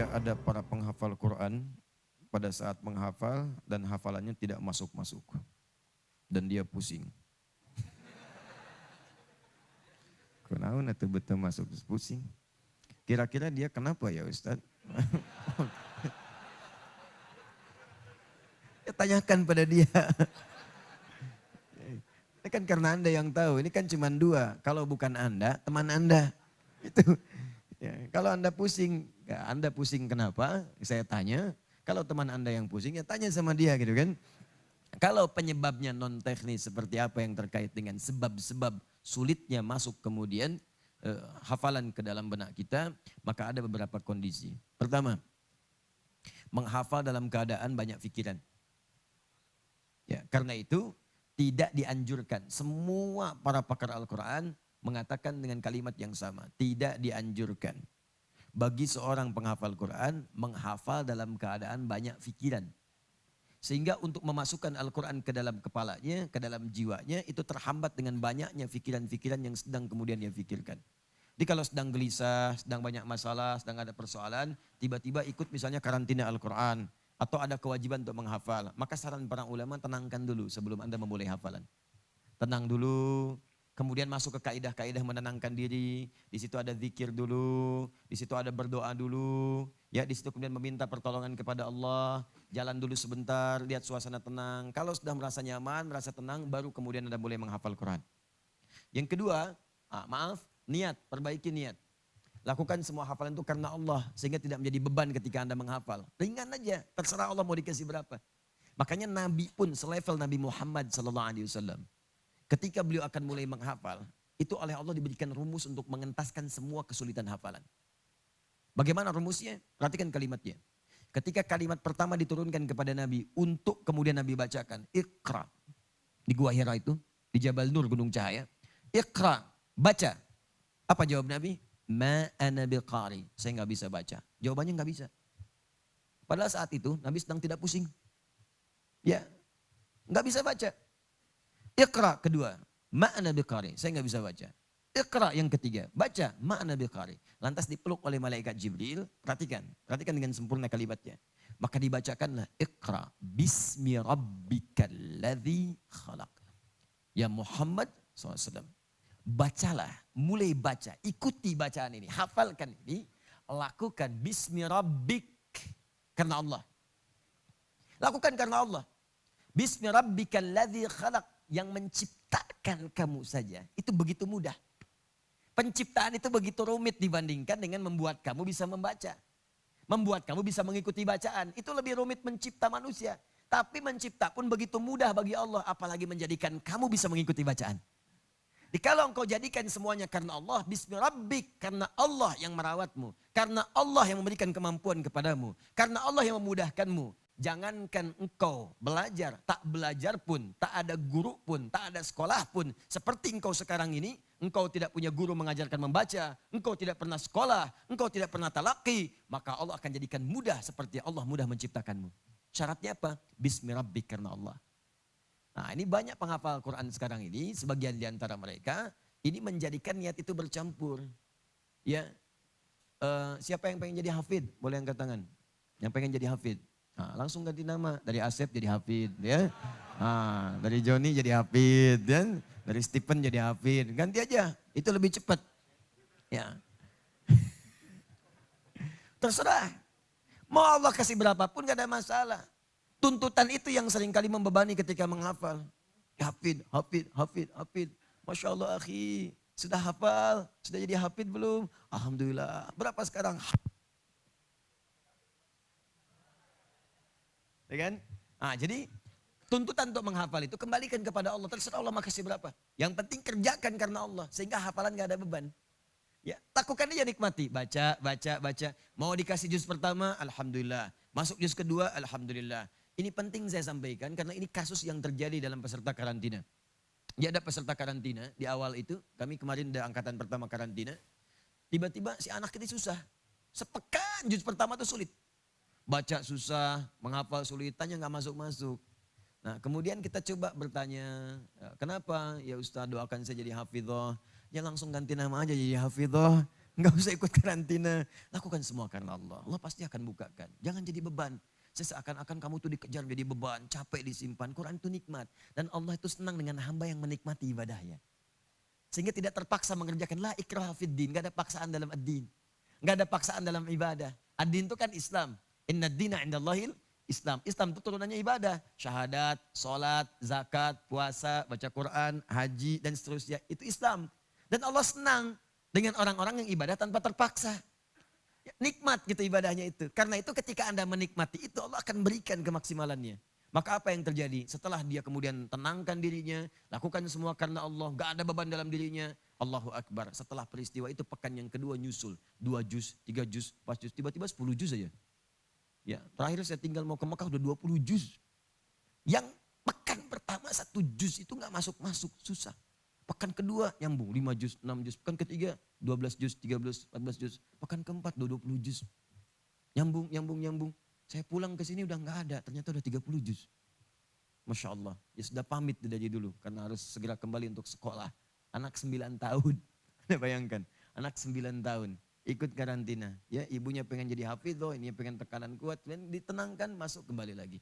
Ya, ada para penghafal Quran pada saat menghafal dan hafalannya tidak masuk-masuk. Dan dia pusing. Kunaon atuh betul masuk pusing. Kira-kira dia kenapa ya Ustaz? Ya, tanyakan pada dia. Ini kan karena Anda yang tahu, ini kan cuma dua. Kalau bukan Anda, teman Anda. Itu. Ya, kalau Anda pusing, ya Anda pusing kenapa? Saya tanya. Kalau teman Anda yang pusing, ya tanya sama dia gitu kan. Kalau penyebabnya non teknis seperti apa yang terkait dengan sebab-sebab sulitnya masuk kemudian hafalan ke dalam benak kita, maka ada beberapa kondisi. Pertama, menghafal dalam keadaan banyak pikiran. Ya, karena itu tidak dianjurkan. Semua para pakar Al-Quran mengatakan dengan kalimat yang sama. Tidak dianjurkan bagi seorang penghafal Quran menghafal dalam keadaan banyak pikiran. Sehingga untuk memasukkan Al-Quran ke dalam kepalanya, ke dalam jiwanya, itu terhambat dengan banyaknya pikiran-pikiran yang sedang kemudian dia pikirkan. Jadi kalau sedang gelisah, sedang banyak masalah, sedang ada persoalan, tiba-tiba ikut misalnya karantina Al-Quran, atau ada kewajiban untuk menghafal, maka saran para ulama tenangkan dulu sebelum Anda memulai hafalan. Tenang dulu, kemudian masuk ke kaidah-kaidah menenangkan diri, di situ ada zikir dulu, di situ ada berdoa dulu, ya di situ kemudian meminta pertolongan kepada Allah, jalan dulu sebentar, lihat suasana tenang. Kalau sudah merasa nyaman, merasa tenang, baru kemudian Anda mulai menghafal Quran. Yang kedua, niat, perbaiki niat. Lakukan semua hafalan itu karena Allah, sehingga tidak menjadi beban ketika Anda menghafal. Ringan aja, terserah Allah mau dikasih berapa. Makanya Nabi pun selevel Nabi Muhammad SAW. Ketika beliau akan mulai menghafal, itu oleh Allah diberikan rumus untuk mengentaskan semua kesulitan hafalan. Bagaimana rumusnya? Perhatikan kalimatnya. Ketika kalimat pertama diturunkan kepada Nabi, untuk kemudian Nabi bacakan, Iqra. Di Gua Hira itu, di Jabal Nur, Gunung Cahaya. Iqra, baca. Apa jawab Nabi? Ma ana biqari. Saya nggak bisa baca. Jawabannya nggak bisa. Padahal saat itu Nabi sedang tidak pusing. Ya, nggak bisa baca. Iqra kedua, ma'ana biqari. Saya nggak bisa baca. Iqra yang ketiga, baca ma'ana biqari. Lantas dipeluk oleh malaikat Jibril. Perhatikan dengan sempurna kalimatnya. Maka dibacakanlah Iqra bismi rabbikal ladzi khalaq. Ya Muhammad SAW. Bacalah, mulai baca, ikuti bacaan ini, hafalkan ini, lakukan bismi rabbik karena Allah. Lakukan karena Allah. Bismi rabbikal ladzi khalaq. Yang menciptakan kamu saja, itu begitu mudah. Penciptaan itu begitu rumit dibandingkan dengan membuat kamu bisa membaca. Membuat kamu bisa mengikuti bacaan, itu lebih rumit mencipta manusia. Tapi mencipta pun begitu mudah bagi Allah, apalagi menjadikan kamu bisa mengikuti bacaan. Jadi kalau engkau jadikan semuanya karena Allah, bismi rabbik, karena Allah yang merawatmu. Karena Allah yang memberikan kemampuan kepadamu. Karena Allah yang memudahkanmu. Jangankan engkau belajar, tak belajar pun, tak ada guru pun, tak ada sekolah pun. Seperti engkau sekarang ini, engkau tidak punya guru mengajarkan membaca, engkau tidak pernah sekolah, engkau tidak pernah talaqi, maka Allah akan jadikan mudah seperti Allah mudah menciptakanmu. Syaratnya apa? Bismi rabbik, karena Allah. Nah, ini banyak penghafal Quran sekarang ini, sebagian di antara mereka, ini menjadikan niat itu bercampur. Ya, siapa yang pengen jadi hafid? Boleh angkat tangan. Yang pengen jadi hafid. Nah, langsung ganti nama, dari Asep jadi hafid. Ya. Nah, dari Joni jadi hafid. Ya. Dari Stephen jadi hafid. Ganti aja, itu lebih cepat. Ya. Terserah. Mau Allah kasih berapapun gak ada masalah. Tuntutan itu yang seringkali membebani ketika menghafal. Hafid, hafid, hafid, hafid. Masya Allah akhi, sudah hafal, sudah jadi hafid belum? Alhamdulillah. Berapa sekarang? Ya kan? Nah, jadi tuntutan untuk menghafal itu kembalikan kepada Allah. Terserah Allah mau kasih berapa. Yang penting kerjakan karena Allah. Sehingga hafalan gak ada beban. Ya, lakukan aja nikmati. Baca, baca, baca. Mau dikasih juz pertama, Alhamdulillah. Masuk juz kedua, Alhamdulillah. Ini penting saya sampaikan karena ini kasus yang terjadi dalam peserta karantina. Ya, ada peserta karantina di awal itu. Kami kemarin ada angkatan pertama karantina. Tiba-tiba si anak ini susah. Sepekan juz pertama itu sulit. Baca susah, menghafal sulit, tanya nggak masuk-masuk. Nah, kemudian kita coba bertanya, kenapa? Ya Ustaz, doakan saya jadi hafidhah. Ya langsung ganti nama aja jadi hafidhah. Nggak usah ikut karantina. Lakukan semua karena Allah. Allah pasti akan bukakan. Jangan jadi beban. Seakan-akan kamu tuh dikejar jadi beban, capek disimpan. Quran itu nikmat. Dan Allah itu senang dengan hamba yang menikmati ibadahnya. Sehingga tidak terpaksa mengerjakan la ikraha fid din. Nggak ada paksaan dalam ad-din. Nggak ada paksaan dalam ibadah. Ad-din itu kan Islam. Inna ad-dina indallahil Islam. Islam itu turunannya ibadah. Syahadat, sholat, zakat, puasa, baca Quran, haji, dan seterusnya. Itu Islam. Dan Allah senang dengan orang-orang yang ibadah tanpa terpaksa. Nikmat gitu ibadahnya itu. Karena itu ketika Anda menikmati itu Allah akan berikan kemaksimalannya. Maka apa yang terjadi? Setelah dia kemudian tenangkan dirinya, lakukan semua karena Allah, gak ada beban dalam dirinya. Allahu Akbar. Setelah peristiwa itu pekan yang kedua nyusul. 2 juz, 3 juz, 4 juz, tiba-tiba 10 juz saja. Ya, terakhir saya tinggal mau ke Mekah udah 20 juz. Yang pekan pertama 1 juz itu gak masuk-masuk, susah. Pekan kedua nyambung 5 juz, 6 juz. Pekan ketiga 12 juz, 13, 14 juz. Pekan keempat 20 juz. Nyambung. Saya pulang ke sini udah gak ada, ternyata udah 30 juz. Masya Allah, ya sudah pamit dari dulu karena harus segera kembali untuk sekolah. Anak 9 tahun, bayangkan, anak 9 tahun ikut karantina. Ya, ibunya pengen jadi hafidho, ini pengen tekanan kuat, dan ditenangkan masuk kembali lagi.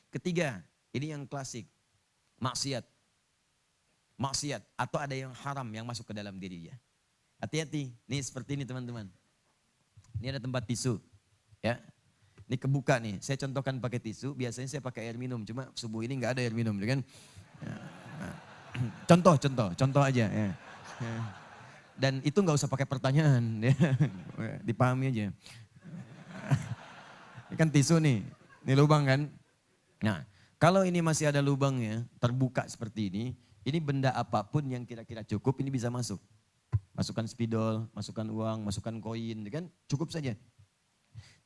Ketiga, ini yang klasik, maksiat. Maksiat atau ada yang haram yang masuk ke dalam dirinya. Hati-hati, nih seperti ini teman-teman. Ini ada tempat tisu, ya. Ini kebuka nih, saya contohkan pakai tisu, biasanya saya pakai air minum, cuma subuh ini nggak ada air minum, kan? Contoh aja. Ya. Dan itu nggak usah pakai pertanyaan, ya. Dipahami aja. Ini kan tisu nih, ini lubang kan? Nah, kalau ini masih ada lubangnya, terbuka seperti ini benda apapun yang kira-kira cukup, ini bisa masuk. Masukkan spidol, masukkan uang, masukkan koin, kan? Cukup saja.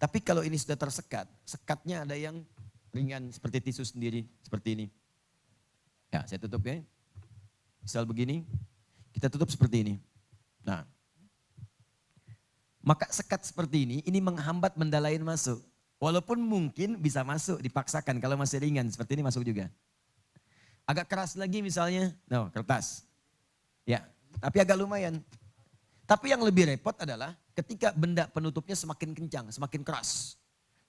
Tapi kalau ini sudah tersekat, sekatnya ada yang ringan seperti tisu sendiri, seperti ini. Ya, saya tutup ya. Misal begini, kita tutup seperti ini. Nah, maka sekat seperti ini menghambat benda lain masuk. Walaupun mungkin bisa masuk, dipaksakan kalau masih ringan, seperti ini masuk juga. Agak keras lagi misalnya, kertas. Ya, tapi agak lumayan. Tapi yang lebih repot adalah ketika benda penutupnya semakin kencang, semakin keras.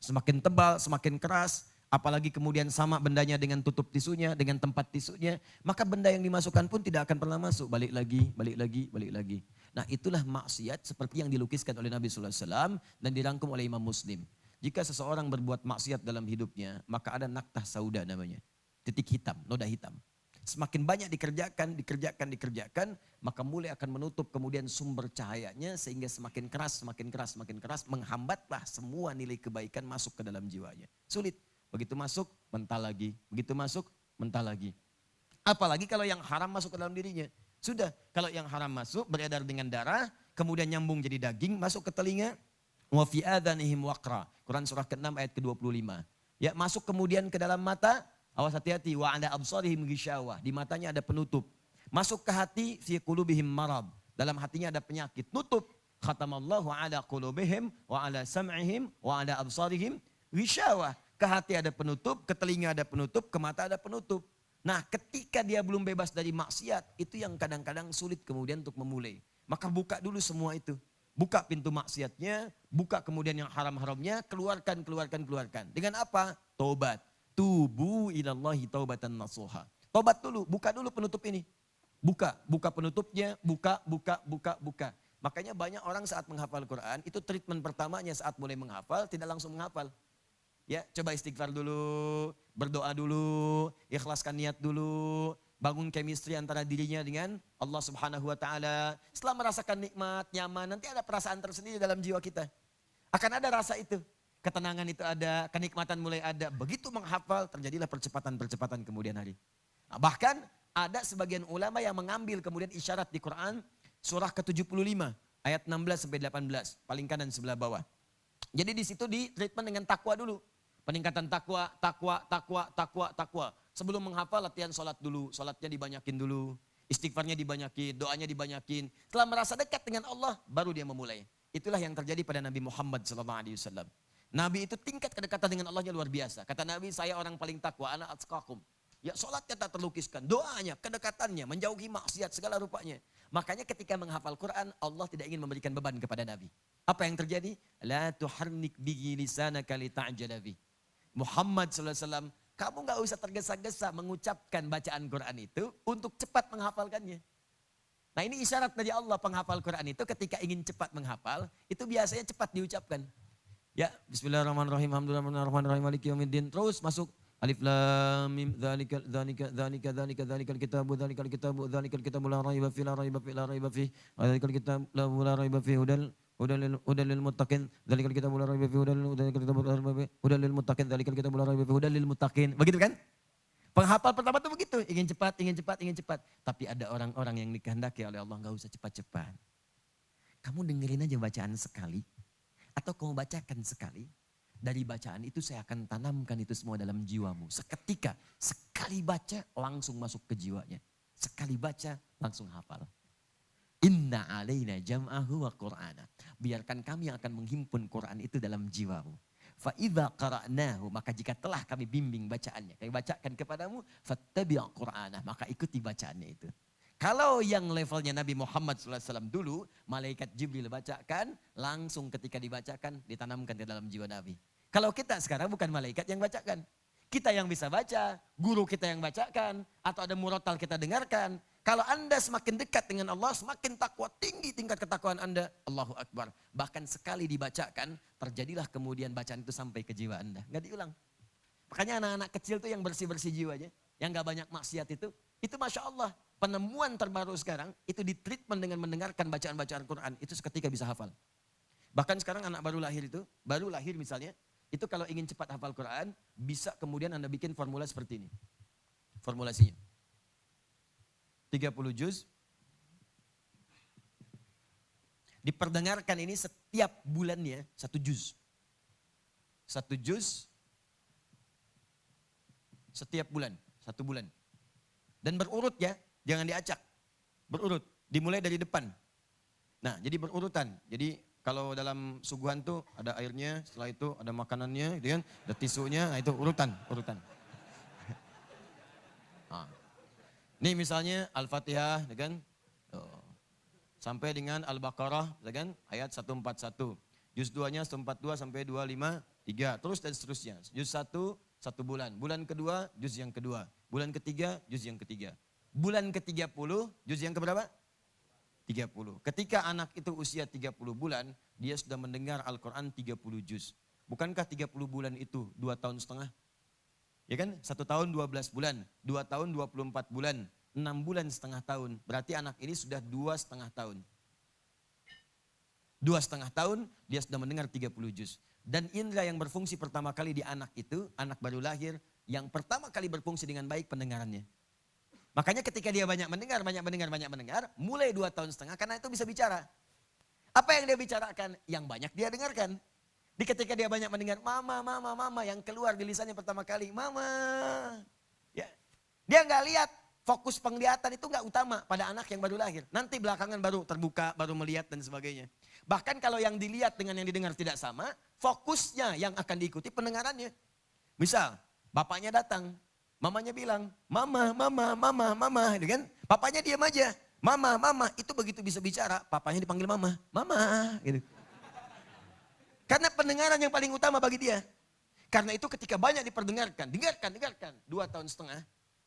Semakin tebal, semakin keras. Apalagi kemudian sama bendanya dengan tutup tisunya, dengan tempat tisunya. Maka benda yang dimasukkan pun tidak akan pernah masuk. Balik lagi. Nah, itulah maksiat seperti yang dilukiskan oleh Nabi SAW dan dirangkum oleh Imam Muslim. Jika seseorang berbuat maksiat dalam hidupnya, maka ada naktah sauda namanya. Titik hitam, noda hitam. Semakin banyak dikerjakan, maka mulai akan menutup kemudian sumber cahayanya sehingga semakin keras, menghambatlah semua nilai kebaikan masuk ke dalam jiwanya. Sulit. Begitu masuk, mentah lagi. Begitu masuk, mentah lagi. Apalagi kalau yang haram masuk ke dalam dirinya. Sudah, kalau yang haram masuk beredar dengan darah, kemudian nyambung jadi daging, masuk ke telinga. Wa fi adhanihim waqra. Quran surah ke-6 ayat ke-25. Ya, masuk kemudian ke dalam mata. Awas hati-hati, wa ala absarihim ghishawah, di matanya ada penutup. Masuk ke hati, fi qulubihim marad, dalam hatinya ada penyakit, nutup. Khatamallahu ala qulubihim wa ala sam'ihim wa ala absarihim ghishawah. Ke hati ada penutup, ke telinga ada penutup, ke mata ada penutup. Nah, ketika dia belum bebas dari maksiat, itu yang kadang-kadang sulit kemudian untuk memulai. Maka buka dulu semua itu. Buka pintu maksiatnya, buka kemudian yang haram-haramnya, keluarkan. Dengan apa? Tobat. Tubu ilallahi taubatan nasuha. Tobat dulu, buka dulu penutup ini. Buka penutupnya, buka. Makanya banyak orang saat menghafal Quran, itu treatment pertamanya saat mulai menghafal, tidak langsung menghafal. Ya, coba istighfar dulu, berdoa dulu, ikhlaskan niat dulu, bangun chemistry antara dirinya dengan Allah Subhanahu wa taala. Setelah merasakan nikmat, nyaman, nanti ada perasaan tersendiri dalam jiwa kita. Akan ada rasa itu. Ketenangan itu ada, kenikmatan mulai ada. Begitu menghafal, terjadilah percepatan kemudian hari. Nah, bahkan ada sebagian ulama yang mengambil kemudian isyarat di Quran, surah ke-75, ayat 16 sampai 18, paling kanan sebelah bawah. Jadi di situ di treatment dengan takwa dulu. Peningkatan takwa. Sebelum menghafal latihan sholat dulu, sholatnya dibanyakin dulu. Istighfarnya dibanyakin, doanya dibanyakin. Setelah merasa dekat dengan Allah, baru dia memulai. Itulah yang terjadi pada Nabi Muhammad SAW. Nabi itu tingkat kedekatan dengan Allahnya luar biasa. Kata Nabi, saya orang paling takwa, ana atqakum. Ya sholatnya tak terlukiskan, doanya, kedekatannya, menjauhi maksiat segala rupanya. Makanya ketika menghafal Quran, Allah tidak ingin memberikan beban kepada Nabi. Apa yang terjadi? La tuharnik bihi lisanaka lita'jala bih. Muhammad SAW, kamu gak usah tergesa-gesa mengucapkan bacaan Quran itu untuk cepat menghafalkannya. Nah ini isyarat dari Allah, penghafal Quran itu ketika ingin cepat menghafal, itu biasanya cepat diucapkan. Ya, bismillahirrahmanirrahim, alhamdulillahirrahmanirrahim, maliki yaumiddin. Terus masuk alif lam mim dzalikal kitabu la raiba fi la raiba fi la raiba fi dzalikal kitabu la raiba fi hudal lil muttaqin dzalikal kitabu la raiba fi hudal lil muttaqin dzalikal kitabu la raiba fi hudal lil muttaqin. Begitu kan? Penghafal pertama tuh begitu, ingin cepat, ingin cepat, ingin cepat. Tapi ada orang-orang yang dikehendaki oleh Allah, enggak usah cepat-cepat. Kamu dengerin aja bacaan sekali, atau kamu bacakan sekali, dari bacaan itu saya akan tanamkan itu semua dalam jiwamu. Seketika, sekali baca langsung masuk ke jiwanya. Sekali baca langsung hafal. Inna alaina jam'ahu wa qur'ana. Biarkan kami yang akan menghimpun Quran itu dalam jiwamu. Fa'idha qara'nahu, maka jika telah kami bimbing bacaannya, kami bacakan kepadamu, fattabi' qur'anah, maka ikuti bacaannya itu. Kalau yang levelnya Nabi Muhammad SAW dulu, malaikat Jibril bacakan, langsung ketika dibacakan, ditanamkan di dalam jiwa Nabi. Kalau kita sekarang bukan malaikat yang bacakan. Kita yang bisa baca, guru kita yang bacakan, atau ada murotal kita dengarkan. Kalau Anda semakin dekat dengan Allah, semakin takwa, tinggi tingkat ketakwaan Anda. Allahu Akbar. Bahkan sekali dibacakan, terjadilah kemudian bacaan itu sampai ke jiwa Anda. Nggak diulang. Makanya anak-anak kecil tuh yang bersih-bersih jiwanya, yang nggak banyak maksiat itu Masya Allah. Penemuan terbaru sekarang, itu ditreatment dengan mendengarkan bacaan-bacaan Quran. Itu seketika bisa hafal. Bahkan sekarang anak baru lahir itu, baru lahir misalnya, itu kalau ingin cepat hafal Quran, bisa kemudian Anda bikin formula seperti ini. Formulasinya. 30 juz. Diperdengarkan ini setiap bulannya 1 juz. 1 juz setiap bulan, 1 bulan. Dan berurut ya, jangan diacak. Berurut, dimulai dari depan. Nah, jadi berurutan. Jadi kalau dalam suguhan tuh ada airnya, setelah itu ada makanannya, gitu kan, ada tisunya, nah itu urutan. Nah. Ini misalnya Al-Fatihah, kan? Sampai dengan Al-Baqarah, kan? Ayat 141. Juz 2-nya 142 sampai 253. Terus dan seterusnya. Juz 1, 1 bulan. Bulan kedua, juz yang kedua. Bulan ketiga, juz yang ketiga. Bulan ke-30, juz yang keberapa? 30. Ketika anak itu usia 30 bulan, dia sudah mendengar Al-Quran 30 juz. Bukankah 30 bulan itu 2 tahun setengah? Ya kan? 1 tahun 12 bulan, 2 tahun 24 bulan, 6 bulan setengah tahun. Berarti anak ini sudah 2,5 tahun. 2,5 tahun dia sudah mendengar 30 juz. Dan indera yang berfungsi pertama kali di anak itu, anak baru lahir, yang pertama kali berfungsi dengan baik pendengarannya. Makanya ketika dia banyak mendengar, mulai 2,5 tahun, karena itu bisa bicara. Apa yang dia bicarakan? Yang banyak dia dengarkan. Di ketika dia banyak mendengar, mama, yang keluar di lisannya pertama kali, mama. Ya. Dia nggak lihat, fokus penglihatan itu nggak utama pada anak yang baru lahir. Nanti belakangan baru terbuka, baru melihat dan sebagainya. Bahkan kalau yang dilihat dengan yang didengar tidak sama, fokusnya yang akan diikuti pendengarannya. Misal, bapaknya datang, mamanya bilang, mama, gitu kan? Papanya diam aja, mama, itu begitu bisa bicara, papanya dipanggil mama, gitu. Karena pendengaran yang paling utama bagi dia. Karena itu ketika banyak diperdengarkan, dengarkan, 2,5 tahun,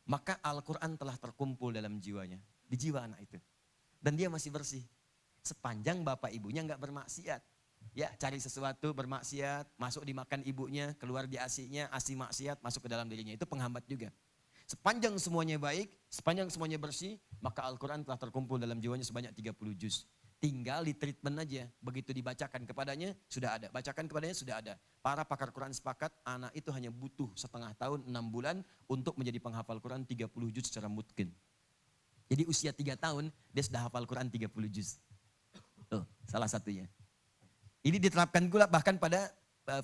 maka Al-Quran telah terkumpul dalam jiwanya, di jiwa anak itu. Dan dia masih bersih. Sepanjang bapak ibunya nggak bermaksiat. Ya, cari sesuatu bermaksiat, masuk dimakan ibunya, keluar di asinya, asi maksiat, masuk ke dalam dirinya. Itu penghambat juga. Sepanjang semuanya baik, sepanjang semuanya bersih, maka Al-Quran telah terkumpul dalam jiwanya sebanyak 30 juz. Tinggal di treatment aja, begitu dibacakan kepadanya, sudah ada. Bacakan kepadanya, sudah ada. Para pakar Quran sepakat, anak itu hanya butuh 1,5 tahun, 6 bulan, untuk menjadi penghafal Quran 30 juz secara mutkin. Jadi usia 3 tahun, dia sudah hafal Quran 30 juz. Tuh, salah satunya. Ini diterapkan pula bahkan pada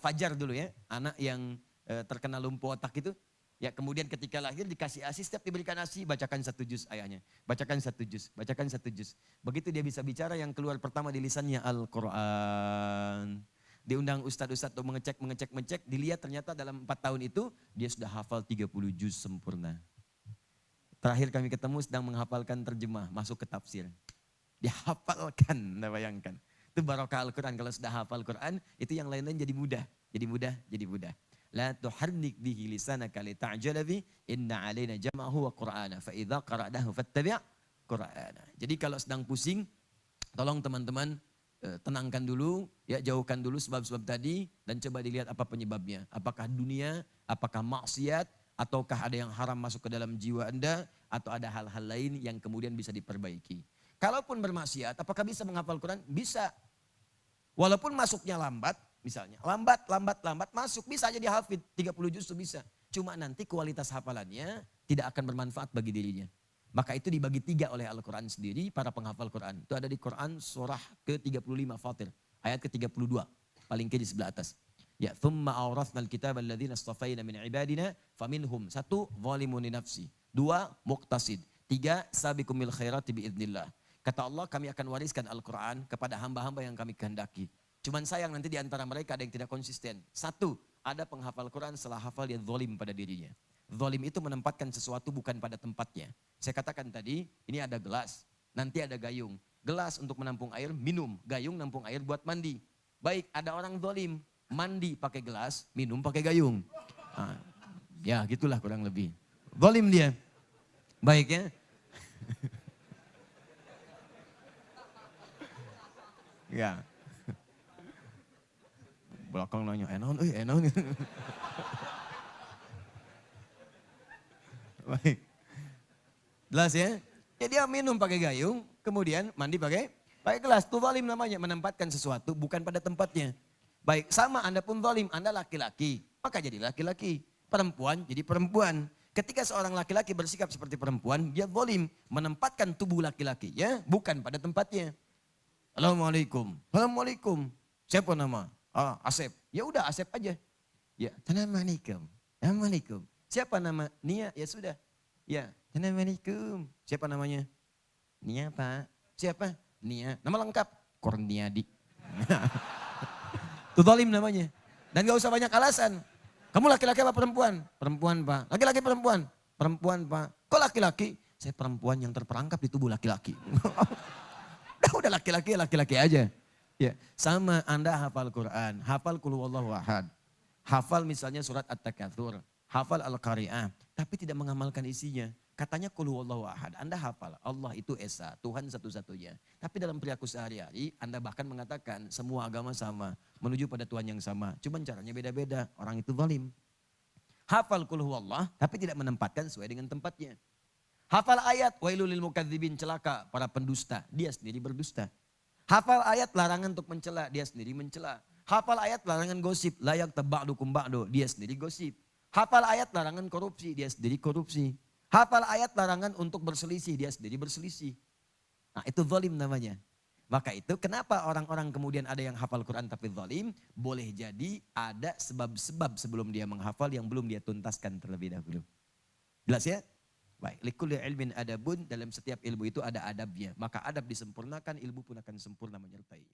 Fajar dulu ya, anak yang terkena lumpuh otak itu. Ya kemudian ketika lahir dikasih ASI, setiap diberikan ASI bacakan 1 juz ayahnya. Bacakan 1 juz, bacakan 1 juz. Begitu dia bisa bicara, yang keluar pertama di lisannya Al-Quran. Diundang ustadz-ustadz untuk mengecek, dilihat ternyata dalam 4 tahun itu dia sudah hafal 30 juz sempurna. Terakhir kami ketemu sedang menghafalkan terjemah, masuk ke tafsir. Dihafalkan, Anda bayangkan. Itu barokah Al-Quran. Kalau sudah hafal Quran, itu yang lain-lain jadi mudah. Jadi mudah, jadi mudah. La tuharnik bihi lisanaka li ta'jala bi inna alaina jam'ahu wa qur'ana fa idza qara'nahu fattabi' qur'ana. Jadi kalau sedang pusing, tolong teman-teman tenangkan dulu, ya jauhkan dulu sebab-sebab tadi dan coba dilihat apa penyebabnya. Apakah dunia, apakah maksiat, ataukah ada yang haram masuk ke dalam jiwa Anda, atau ada hal-hal lain yang kemudian bisa diperbaiki. Kalaupun bermaksiat, apakah bisa menghafal Quran? Bisa. Walaupun masuknya lambat, misalnya. Lambat masuk. Bisa aja dihafid. 30 juz itu bisa. Cuma nanti kualitas hafalannya tidak akan bermanfaat bagi dirinya. Maka itu dibagi 3 oleh Al-Quran sendiri, para penghafal Quran. Itu ada di Quran surah ke-35 Fatir. Ayat ke-32. Paling kiri sebelah atas. Ya, thumma awrathnal kitab alladhina astafaina min ibadina faminhum. 1, zalimun li nafsi. 2, muqtasid. 3, sabiqum bil khairati biidznillah. Kata Allah, kami akan wariskan Al-Quran kepada hamba-hamba yang kami kehendaki. Cuman sayang nanti di antara mereka ada yang tidak konsisten. 1, ada penghafal Quran setelah hafal dia zalim pada dirinya. Zalim itu menempatkan sesuatu bukan pada tempatnya. Saya katakan tadi, ini ada gelas, nanti ada gayung. Gelas untuk menampung air, minum. Gayung nampung air buat mandi. Baik, ada orang zalim, mandi pakai gelas, minum pakai gayung. Nah, ya gitulah kurang lebih. Zalim dia. Baik ya. Ya. Belakang nanya, enon. Baik. Jelas ya? Ya dia minum pakai gayung, kemudian mandi pakai gelas. Itu zalim namanya, menempatkan sesuatu bukan pada tempatnya. Baik, sama Anda pun zalim, Anda laki-laki, maka jadi laki-laki. Perempuan jadi perempuan. Ketika seorang laki-laki bersikap seperti perempuan, dia zalim, menempatkan tubuh laki-laki ya, bukan pada tempatnya. Assalamualaikum. Assalamualaikum. Siapa nama? Asep. Ya udah Asep aja. Ya, Assalamualaikum. Assalamualaikum. Siapa nama? Nia. Ya sudah. Ya, Assalamualaikum. Siapa namanya? Nia, Pak. Siapa? Nia. Nama lengkap? Kurniadi. Itu zalim namanya. Dan gak usah banyak alasan. Kamu laki-laki apa perempuan? Perempuan, Pak. Laki-laki perempuan? Perempuan, Pak. Kok laki-laki? Saya perempuan yang terperangkap di tubuh laki-laki. Udah laki-laki aja. Ya, sama Anda hafal Quran, hafal Qul huwallahu ahad. Hafal misalnya surat At-Takatsur, hafal Al-Qari'ah, tapi tidak mengamalkan isinya. Katanya Qul huwallahu ahad, Anda hafal Allah itu Esa, Tuhan satu-satunya. Tapi dalam perilaku sehari-hari, Anda bahkan mengatakan semua agama sama, menuju pada Tuhan yang sama. Cuman caranya beda-beda, orang itu zalim. Hafal Qul huwallah, tapi tidak menempatkan sesuai dengan tempatnya. Hafal ayat, wailul lil mukadzibin, celaka para pendusta, dia sendiri berdusta. Hafal ayat larangan untuk mencela, dia sendiri mencela. Hafal ayat larangan gosip, layak teba'dukum ba'du, dia sendiri gosip. Hafal ayat larangan korupsi, dia sendiri korupsi. Hafal ayat larangan untuk berselisih, dia sendiri berselisih. Nah itu zalim namanya. Maka itu kenapa orang-orang kemudian ada yang hafal Quran tapi zalim, boleh jadi ada sebab-sebab sebelum dia menghafal yang belum dia tuntaskan terlebih dahulu. Jelas ya? Baik, likulli ilmin adabun, dalam setiap ilmu itu ada adabnya. Maka adab disempurnakan, ilmu pun akan sempurna menyertainya.